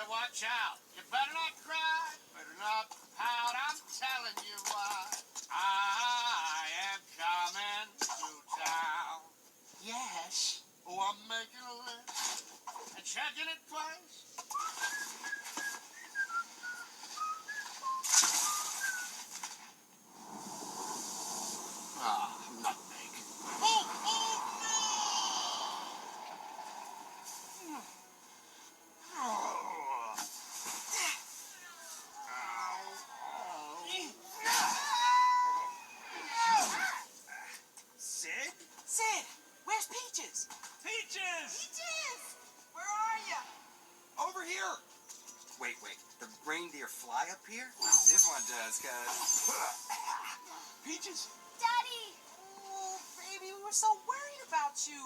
better watch out. You better not cry, better not pout. I'm telling you why. I am coming to town. Yes. Oh, I'm making a list and checking it twice. Ah, nutmeg. Oh, Sid? Sid, where's Peaches? Peaches! Peaches! Where are you? Over here! Wait, the reindeer fly up here? This one does, cuz. Peaches? Daddy! Oh, baby, we were so worried about you.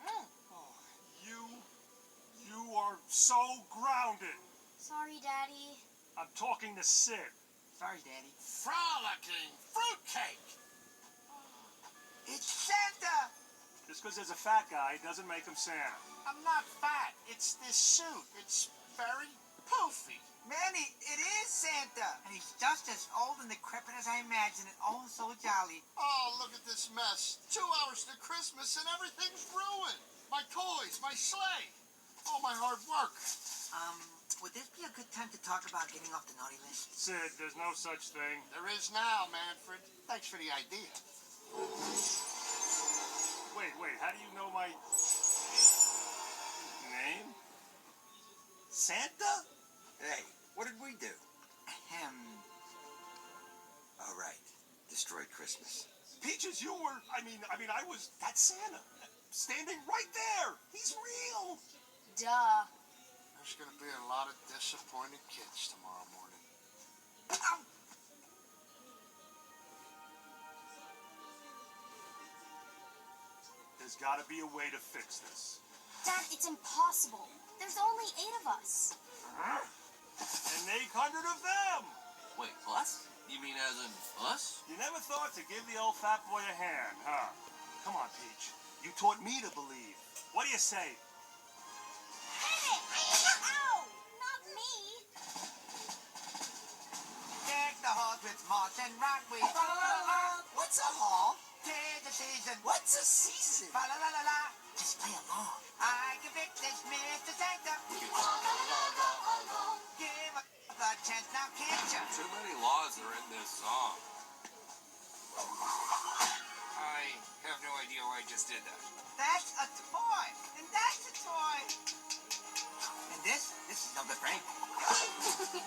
Oh, you are so grounded. Sorry, Daddy. I'm talking to Sid. Sorry, Daddy. frolicking fruitcake. It's Santa! Just because there's a fat guy doesn't make him Santa. I'm not fat. It's this suit. It's very poofy. Manny, it is Santa! And he's just as old and decrepit as I imagined, and oh, so jolly. Oh, look at this mess. 2 hours to Christmas and everything's ruined. My toys, my sleigh, all my hard work. Would this be a good time to talk about getting off the naughty list? Sid, there's no such thing. There is now, Manfred. Thanks for the idea. Wait, how do you know my name? Santa? Hey, what did we do? Ahem. All right, destroyed Christmas. Peaches, you were, I was, that's Santa. Standing right there. He's real. Duh. There's going to be a lot of disappointed kids tomorrow morning. Ow! There's got to be a way to fix this. Dad, it's impossible. There's only 8 of us. And 800 of them. Wait, us? You mean as in us? You never thought to give the old fat boy a hand, huh? Come on, Peach. You taught me to believe. What do you say? Hey! Ow! Not me! Deck the halls with moss and rockweed. Fa la la la. What's a hall? 'Tis the season. What's a season? Fa la la la la. Just play along. I can fix this, Mr. Santa. Give a chance now, can't ya? Too many laws are in this song. I have no idea why I just did that. That's a toy. And that's a toy. And this is no good for anything.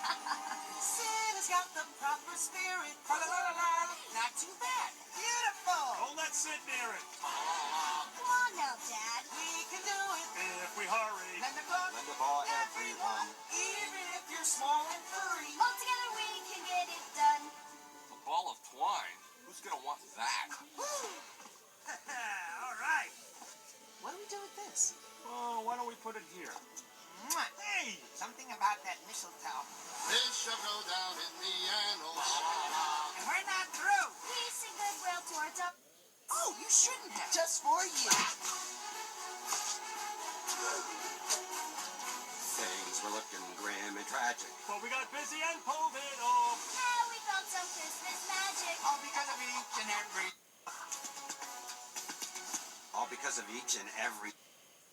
Santa's got the proper spirit. Fa la la la la. Not too bad. Beautiful. Don't let Sid near it. Come on now, Dad. We can do it. If we hurry. Lend the book. Lend the ball, Everyone. Even if you're small and furry. All together we can get it done. A ball of twine? Who's gonna want that? All right. What do we do with this? Oh, why don't we put it here? Mwah. Hey! Something about that mistletoe. This shall go down in the annals. And we're not through. Peace and goodwill towards our... Oh, you shouldn't have. Just for you. Things were looking grim and tragic. But we got busy and pulled it off. Now we felt some Christmas magic. All because of each and every. All because of each and every.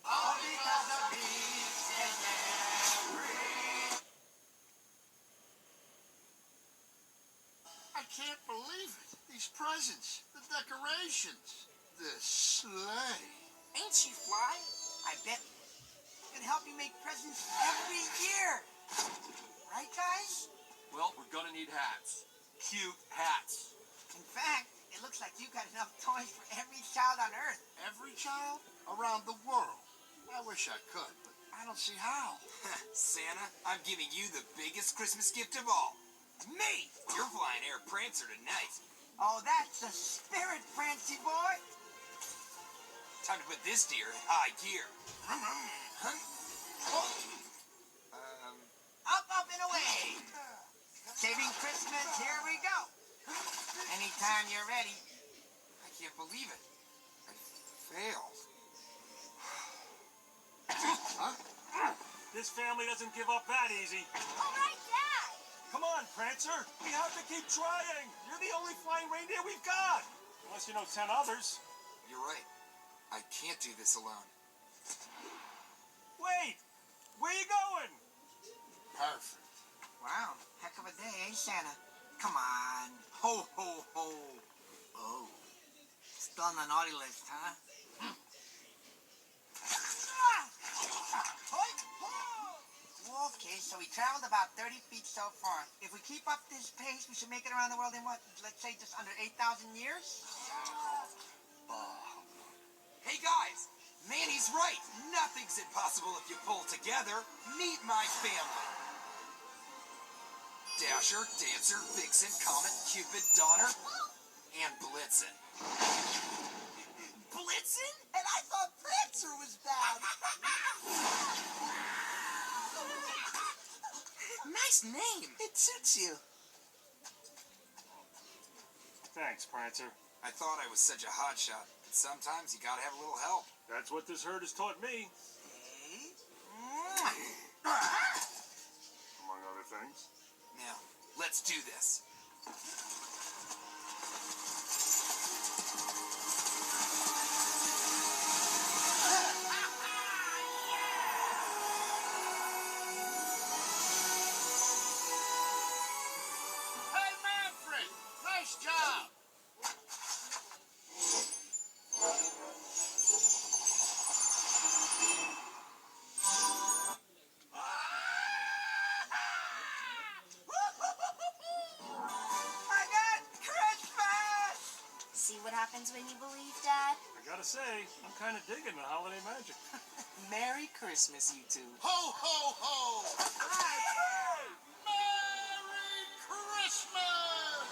All because of each and every. I can't believe it. These presents, the decorations, this sleigh. Ain't she fly? I bet it can help you make presents every year. Right, guys? Well, we're gonna need hats. Cute hats. In fact, it looks like you got enough toys for every child on Earth. Every child around the world. I wish I could, but I don't see how. Santa, I'm giving you the biggest Christmas gift of all. Me! You're flying Air Prancer tonight. Oh, that's the spirit, Francie boy. Time to put this deer in high gear. Up and away. Saving Christmas, here we go. Anytime you're ready. I can't believe it. I failed. Huh? This This family doesn't give up that easy. All right, Dad. Come on, Prancer. We have to keep trying. You're the only flying reindeer we've got. Unless you know 10 others. You're right. I can't do this alone. Wait! Where you going? Perfect. Wow, heck of a day, eh, Santa? Come on. Ho, ho, ho. Oh. Still on the naughty list, huh? Okay, so we traveled about 30 feet so far. If we keep up this pace, we should make it around the world in what, let's say just under 8,000 years? Hey guys, Manny's right. Nothing's impossible if you pull together. Meet my family. Dasher, Dancer, Vixen, Comet, Cupid, Donner, and Blitzen. Blitzen? And I thought Prancer was bad. Nice name. It suits you. Thanks, Prancer. I thought I was such a hotshot. Sometimes you gotta have a little help. That's what this herd has taught me, Hey. among other things. Now, let's do this. Hey, Manfred! Nice job! I got Christmas! See what happens when you believe, Dad? I gotta say, I'm kind of digging the holiday magic. Merry Christmas, you two. Ho, ho, ho! Merry Christmas!